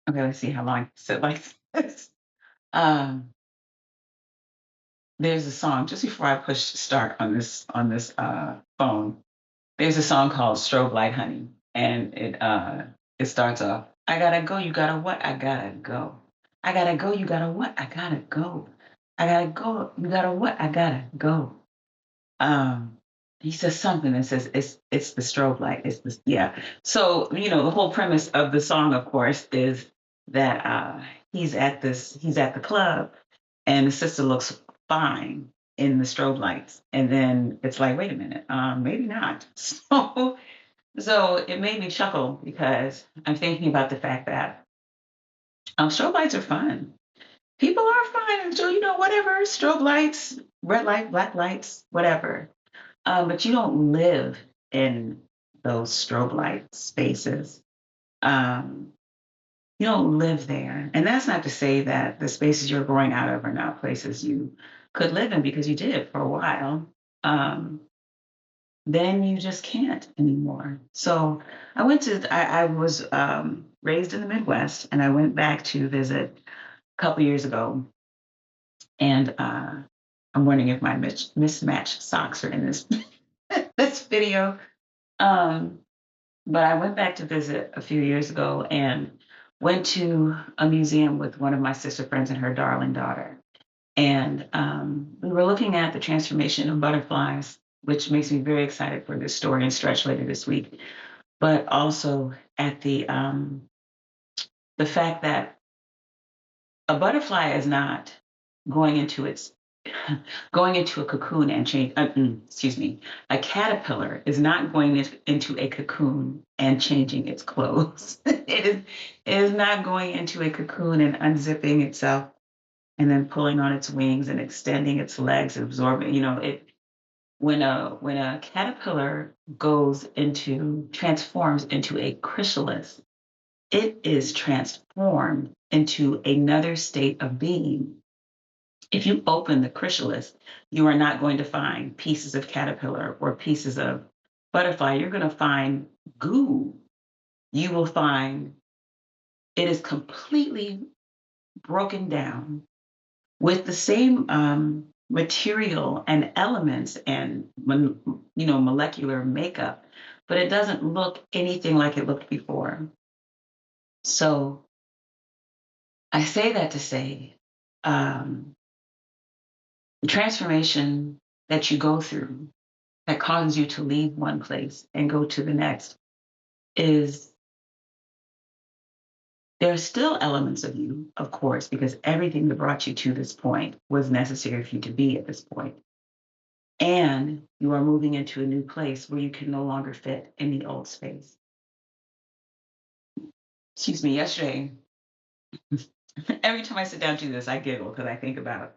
Okay, let's see how long I can sit like this. Um, there's a song just before I push start on this phone. There's a song called "Strobe Light Honey," and it starts off, "I gotta go, you gotta what? I gotta go. I gotta go, you gotta what? I gotta go. I gotta go, you gotta what? I gotta go." Um, he says something that says it's the strobe light. It's the yeah. So the whole premise of the song, of course, is that he's at the club, and the sister looks fine in the strobe lights, and then it's like, wait a minute, maybe not. So it made me chuckle because I'm thinking about the fact that strobe lights are fun. People are fine, and so whatever strobe lights, red light, black lights, whatever, but you don't live in those strobe light spaces. Um, you don't live there. And that's not to say that the spaces you're growing out of are not places you could live in because you did for a while. Um, then you just can't anymore. So I was raised in the Midwest and I went back to visit a couple years ago. And I'm wondering if my mismatched socks are in this, this video. Um, But I went back to visit a few years ago and went to a museum with one of my sister friends and her darling daughter. And we were looking at the transformation of butterflies, which makes me very excited for this story and stretch later this week. But also at the fact that a butterfly is not going into its going into a cocoon and change. Excuse me. A caterpillar is not going into a cocoon and changing its clothes. It is not going into a cocoon and unzipping itself and then pulling on its wings and extending its legs and absorbing. It when a caterpillar transforms into a chrysalis, it is transformed into another state of being. If you open the chrysalis, you are not going to find pieces of caterpillar or pieces of butterfly. You're going to find goo. You will find it is completely broken down with the same material and elements and molecular makeup, but it doesn't look anything like it looked before. So I say that to say the transformation that you go through that causes you to leave one place and go to the next is there are still elements of you, of course, because everything that brought you to this point was necessary for you to be at this point. And you are moving into a new place where you can no longer fit in the old space. Excuse me, yesterday, every time I sit down to this, I giggle because I think about,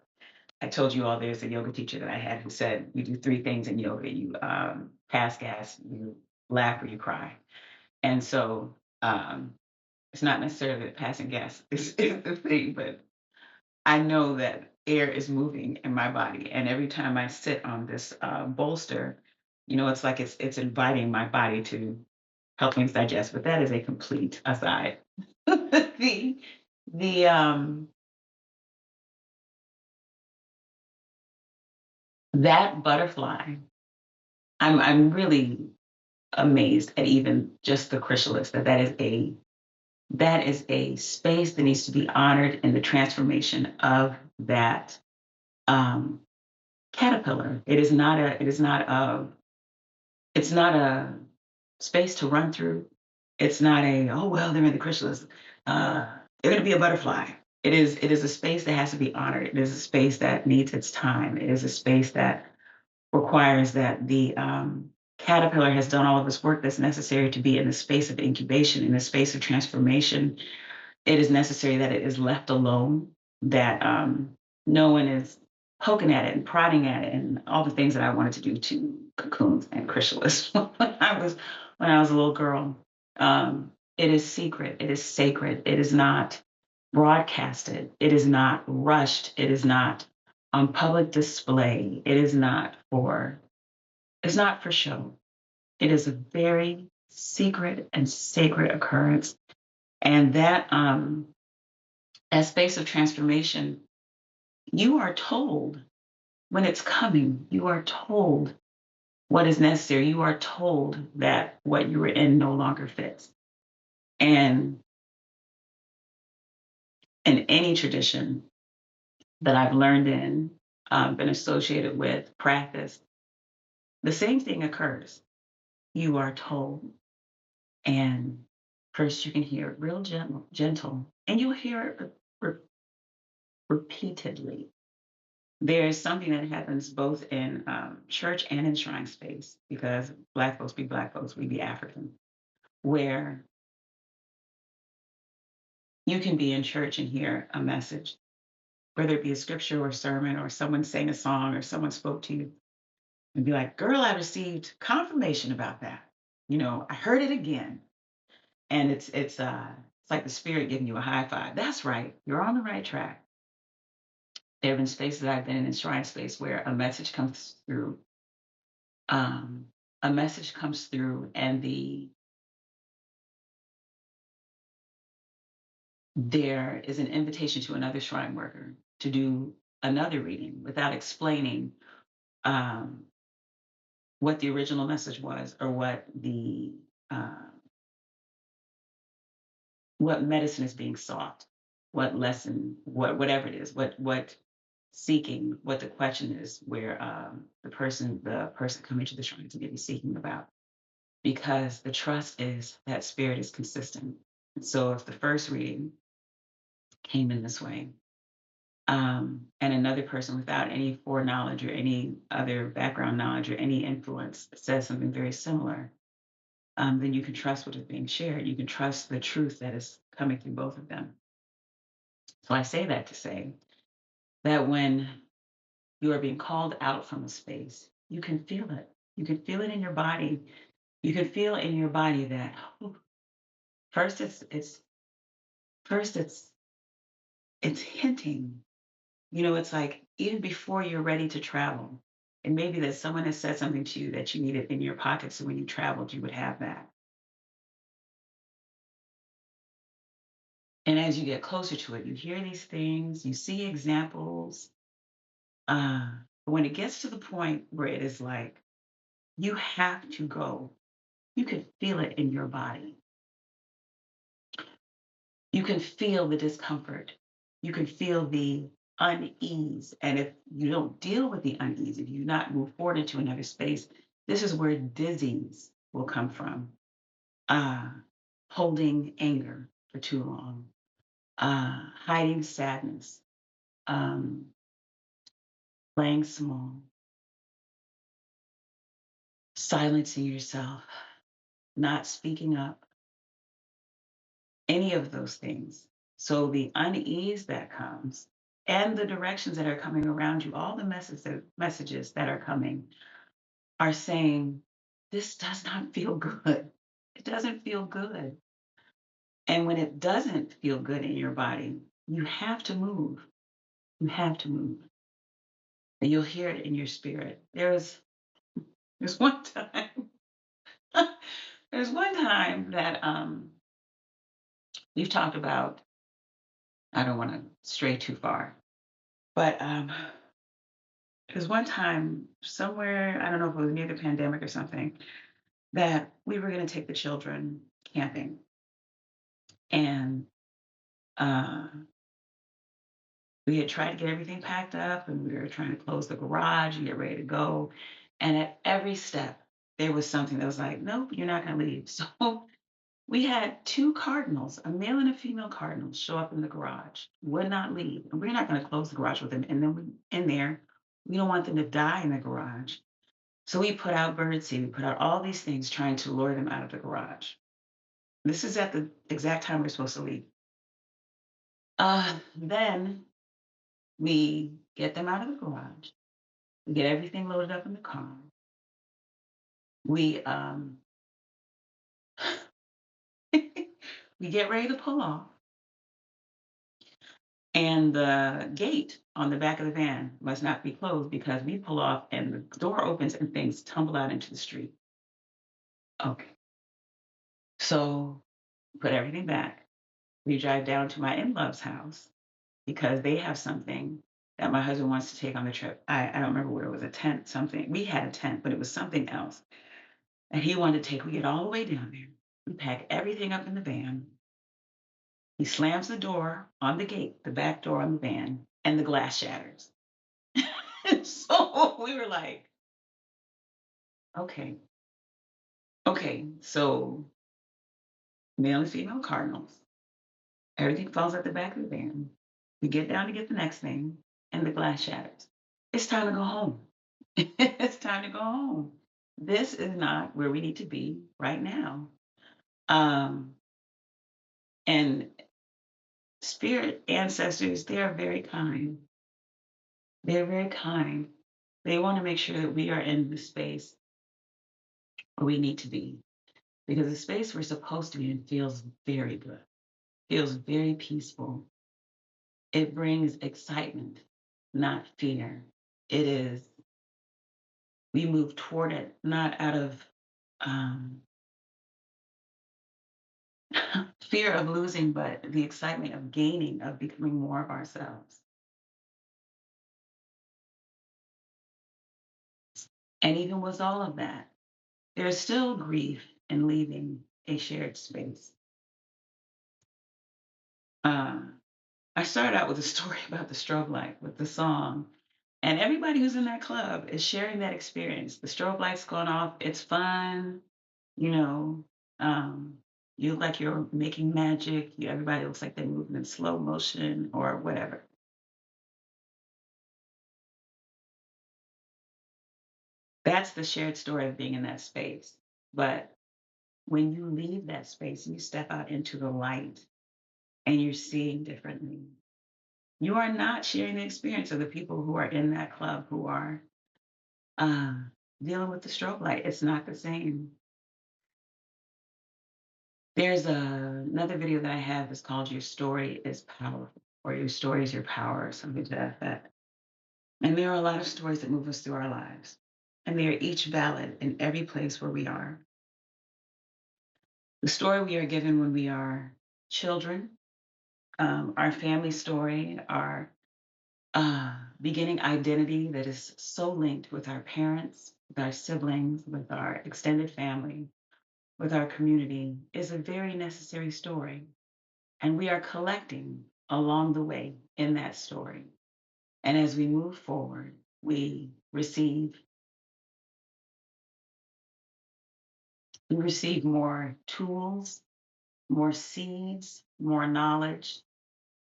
I told you all there's a yoga teacher that I had who said, you do three things in yoga: you pass gas, you laugh, or you cry. And so it's not necessarily that passing gas is the thing, but I know that air is moving in my body. And every time I sit on this bolster, it's like it's inviting my body to help things digest. But that is a complete aside. The that butterfly, I'm really amazed at even just the chrysalis that is a space that needs to be honored in the transformation of that um, caterpillar. It's not a space to run through. It's not a, oh well, they're in the chrysalis. They're going to be a butterfly. It is a space that has to be honored. It is a space that needs its time. It is a space that requires that the caterpillar has done all of this work that's necessary to be in the space of incubation, in the space of transformation. It is necessary that it is left alone, that no one is poking at it and prodding at it, and all the things that I wanted to do to cocoons and chrysalis when I was a little girl. It is secret. It is sacred. It is not broadcasted. It is not rushed. It is not on public display. It is not for. It's not for show. It is a very secret and sacred occurrence And that space of transformation, you are told when it's coming. You are told what is necessary. You are told that what you were in no longer fits. And in any tradition that I've learned in, been associated with, practiced, the same thing occurs. You are told, and first you can hear it real gentle, and you'll hear it repeatedly. There's something that happens both in church and in shrine space because Black folks be Black folks, we be African, where you can be in church and hear a message, whether it be a scripture or a sermon or someone sang a song or someone spoke to you, and be like, "Girl, I received confirmation about that. I heard it again." And it's like the spirit giving you a high five. That's right. You're on the right track. There have been spaces that I've been in shrine space where um, a message comes through, and there is an invitation to another shrine worker to do another reading without explaining um, what the original message was or uh, what medicine is being sought, what lesson, whatever it is, what seeking, what the question is, where the person coming to the shrine to be seeking about, because the trust is that spirit is consistent. And so if the first reading came in this way, and another person without any foreknowledge or any other background knowledge or any influence says something very similar, then you can trust what is being shared. You can trust the truth that is coming through both of them. So I say that to say that when you are being called out from a space, you can feel it. You can feel it in your body. You can feel in your body that first it's hinting. It's like even before you're ready to travel. And maybe that someone has said something to you that you needed in your pocket. So when you traveled, you would have that. And as you get closer to it, you hear these things, you see examples. But when it gets to the point where it is like, you have to go, you can feel it in your body. You can feel the discomfort. You can feel the unease. And if you don't deal with the unease, if you not move forward into another space, this is where disease will come from. Uh, Holding anger for too long, hiding sadness, um, playing small, silencing yourself, not speaking up, any of those things. So the unease that comes and the directions that are coming around you, all the messages that are coming are saying, this does not feel good. It doesn't feel good. And when it doesn't feel good in your body, you have to move. You have to move. And you'll hear it in your spirit. There's one time, there's one time that we've talked about, I don't want to stray too far, but there's one time somewhere, I don't know if it was near the pandemic or something, that we were going to take the children camping. And uh, we had tried to get everything packed up and we were trying to close the garage and get ready to go. And at every step, there was something that was like, nope, you're not going to leave. So we had two cardinals, a male and a female cardinal, show up in the garage, would not leave. And we're not going to close the garage with them. And then in there, we don't want them to die in the garage. So we put out birdseed, we put out all these things trying to lure them out of the garage. This is at the exact time we're supposed to leave. Then we get them out of the garage. We get everything loaded up in the car. We we get ready to pull off, and the gate on the back of the van must not be closed because we pull off and the door opens and things tumble out into the street. Okay, so put everything back. We drive down to my in-laws' house because they have something that my husband wants to take on the trip. I don't remember what it was, a tent, something. We had a tent, but it was something else. And he wanted to take, we get all the way down there. We pack everything up in the van. He slams the door on the gate, the back door on the van, and the glass shatters. So we were like, okay, okay, so male and female cardinals. Everything falls at the back of the van. We get down to get the next thing, and the glass shatters. It's time to go home. It's time to go home. This is not where we need to be right now. Um, and spirit ancestors, they are very kind. They're very kind. They want to make sure that we are in the space where we need to be because the space we're supposed to be in feels very good, feels very peaceful. It brings excitement, not fear. It is, we move toward it, not out of um, fear of losing, but the excitement of gaining, of becoming more of ourselves. And even with all of that, there's still grief in leaving a shared space. Uh, I started out with a story about the strobe light with the song, and everybody who's in that club is sharing that experience. The strobe light's going off, it's fun, you know. Um, you look like you're making magic. Everybody looks like they're moving in slow motion or whatever. That's the shared story of being in that space. But when you leave that space and you step out into the light and you're seeing differently, you are not sharing the experience of the people who are in that club who are uh, dealing with the strobe light. It's not the same. There's another video that I have that's called Your Story is Powerful, or Your Story is Your Power, or something to that effect. And there are a lot of stories that move us through our lives, and they are each valid in every place where we are. The story we are given when we are children, our family story, our beginning identity that is so linked with our parents, with our siblings, with our extended family, with our community, is a very necessary story. And we are collecting along the way in that story. And as we move forward, we receive more tools, more seeds, more knowledge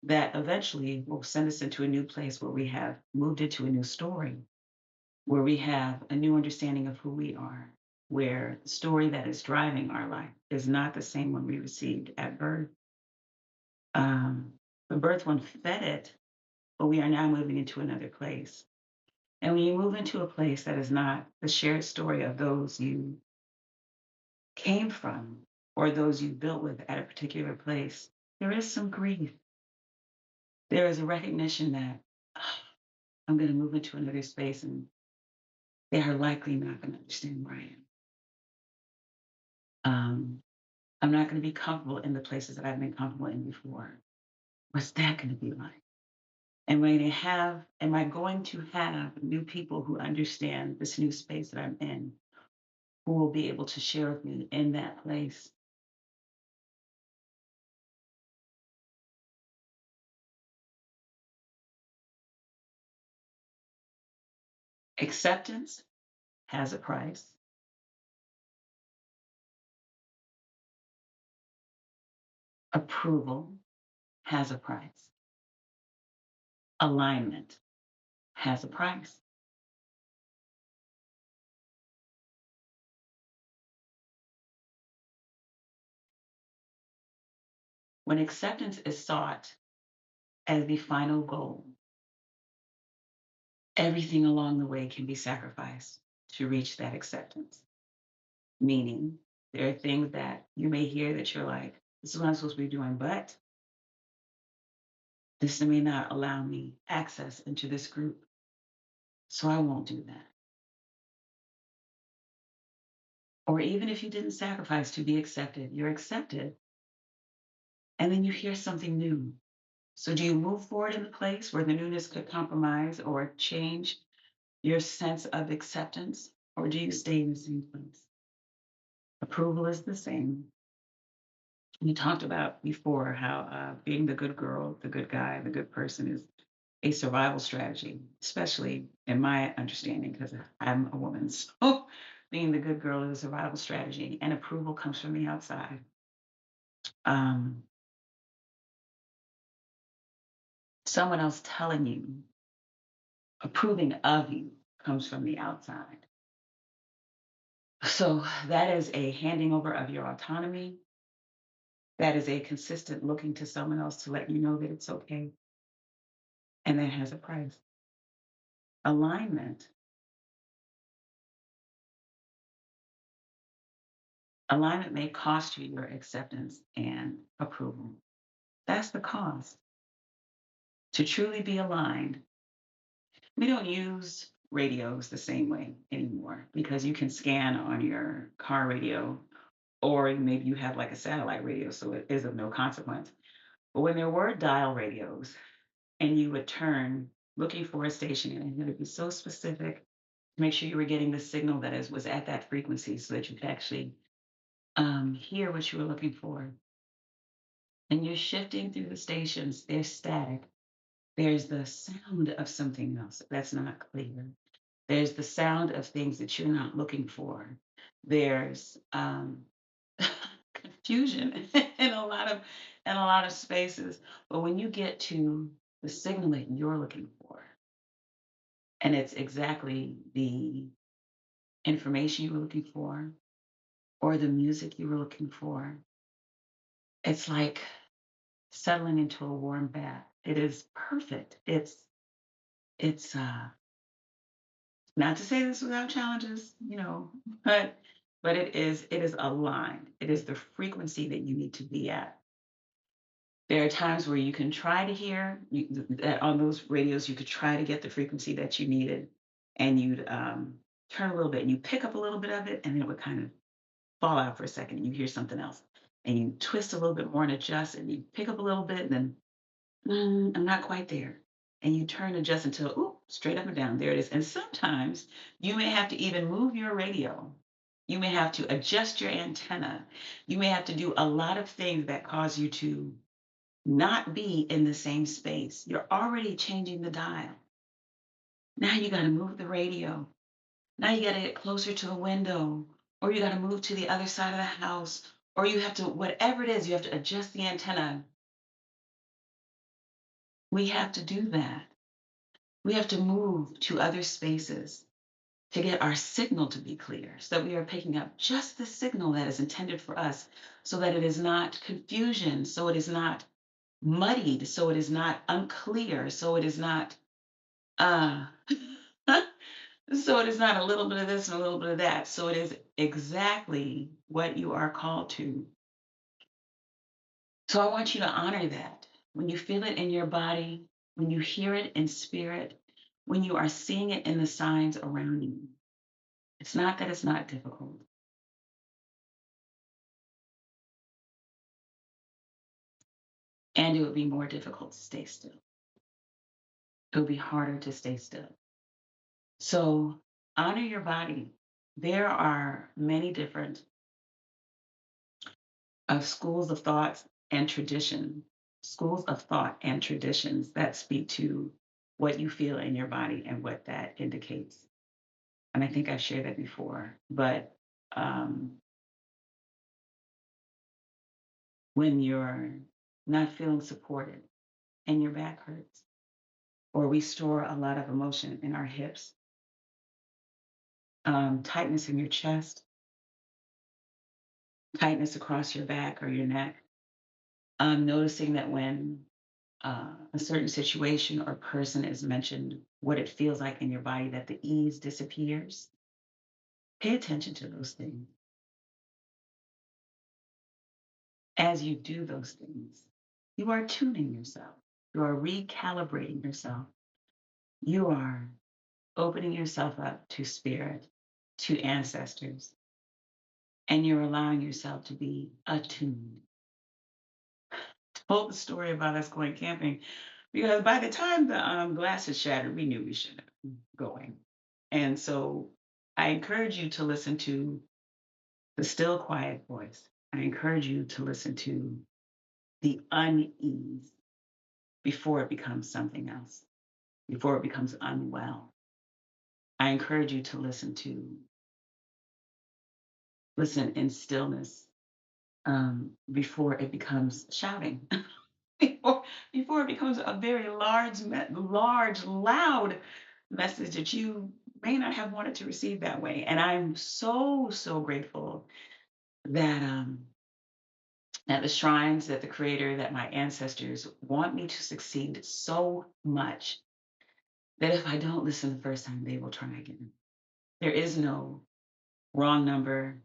that eventually will send us into a new place where we have moved into a new story, where we have a new understanding of who we are, where the story that is driving our life is not the same one we received at birth. Um, the birth one fed it, but we are now moving into another place. And when you move into a place that is not the shared story of those you came from or those you built with at a particular place, there is some grief. There is a recognition that "Ah, I'm going to move into another space and they are likely not going to understand where I am. I'm not going to be comfortable in the places that I've been comfortable in before. What's that going to be like? Am I going to have new people who understand this new space that I'm in, who will be able to share with me in that place? Acceptance has a price. Approval has a price. Alignment has a price. When acceptance is sought as the final goal, everything along the way can be sacrificed to reach that acceptance. Meaning, there are things that you may hear that you're like, this is what I'm supposed to be doing, but this may not allow me access into this group. So I won't do that. Or even if you didn't sacrifice to be accepted, you're accepted, and then you hear something new. So do you move forward in the place where the newness could compromise or change your sense of acceptance, or do you stay in the same place? Approval is the same. We talked about before how being the good girl, the good guy, the good person is a survival strategy, especially in my understanding, because I'm a woman. So being the good girl is a survival strategy, and approval comes from the outside. Um, Someone else telling you, approving of you, comes from the outside. So that is a handing over of your autonomy. That is a consistent looking to someone else to let you know that it's okay. And that has a price. Alignment. Alignment may cost you your acceptance and approval. That's the cost. To truly be aligned, we don't use radios the same way anymore because you can scan on your car radio, or maybe you have like a satellite radio, so it is of no consequence. But when there were dial radios and you would turn looking for a station and it would be so specific to make sure you were getting the signal that was at that frequency so that you could actually hear what you were looking for. And you're shifting through the stations, they're static. There's the sound of something else that's not clear. There's the sound of things that you're not looking for. There's confusion in a lot of spaces. But when you get to the signal that you're looking for, and it's exactly the information you were looking for or the music you were looking for, it's like settling into a warm bath. It is perfect. It's not to say this without challenges, but it is aligned. It is the frequency that you need to be at. There are times where you can try to hear that on those radios. You could try to get the frequency that you needed, and you'd turn a little bit, and you pick up a little bit of it, and then it would kind of fall out for a second. And you hear something else, and you twist a little bit more and adjust, and you pick up a little bit, and then I'm not quite there. And you turn adjust until, ooh, straight up and down. There it is. And sometimes you may have to even move your radio. You may have to adjust your antenna. You may have to do a lot of things that cause you to not be in the same space. You're already changing the dial. Now you got to move the radio. Now you got to get closer to a window, or you got to move to the other side of the house, or you have to, whatever it is, you have to adjust the antenna. We have to do that. We have to move to other spaces to get our signal to be clear so that we are picking up just the signal that is intended for us, so that it is not confusion, so it is not muddied, so it is not unclear, so it is not uh so it is not a little bit of this and a little bit of that. So it is exactly what you are called to. So I want you to honor that. When you feel it in your body, when you hear it in spirit, when you are seeing it in the signs around you. It's not that it's not difficult. And it would be more difficult to stay still. It would be harder to stay still. So honor your body. There are many different schools of thought and tradition, schools of thought and traditions that speak to what you feel in your body and what that indicates. And I think I've shared that before. But um, when you're not feeling supported and your back hurts, or we store a lot of emotion in our hips, tightness in your chest, tightness across your back or your neck. Noticing that when a certain situation or person is mentioned, what it feels like in your body, that the ease disappears. Pay attention to those things. As you do those things, you are tuning yourself, you are recalibrating yourself, you are opening yourself up to spirit, to ancestors, and you're allowing yourself to be attuned told the story about us going camping because by the time the glass had shattered, we knew we shouldn't have been going. And so I encourage you to listen to the still quiet voice. I encourage you to listen to the unease before it becomes something else, before it becomes unwell. I encourage you to listen in stillness before it becomes shouting, before it becomes a very large, loud message that you may not have wanted to receive that way. And I'm so grateful that that the shrines, that the Creator, that my ancestors want me to succeed so much that if I don't listen the first time, they will try again. There is no wrong number,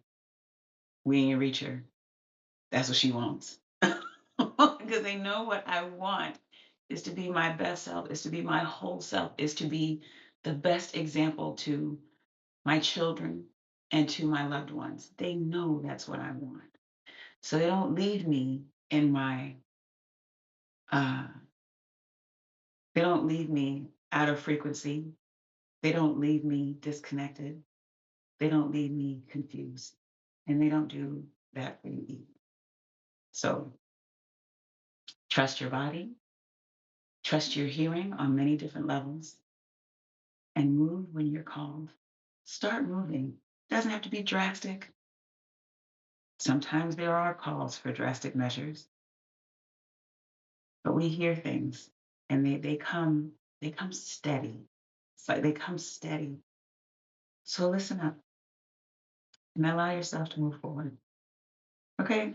we ain't reach her. That's what she wants. Because they know what I want is to be my best self, is to be my whole self, is to be the best example to my children and to my loved ones. They know that's what I want. So they don't leave me in my, uh, they don't leave me out of frequency. They don't leave me disconnected. They don't leave me confused. And they don't do that for you either. So trust your body, trust your hearing on many different levels, and move when you're called. Start moving. Doesn't have to be drastic. Sometimes there are calls for drastic measures, but we hear things and they come steady. It's like they come steady. So listen up and allow yourself to move forward. Okay?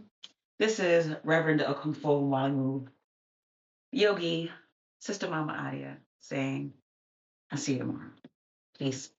This is Reverend Okunfo Walu Yogi, Sister Mama Adia saying, I'll see you tomorrow. Peace.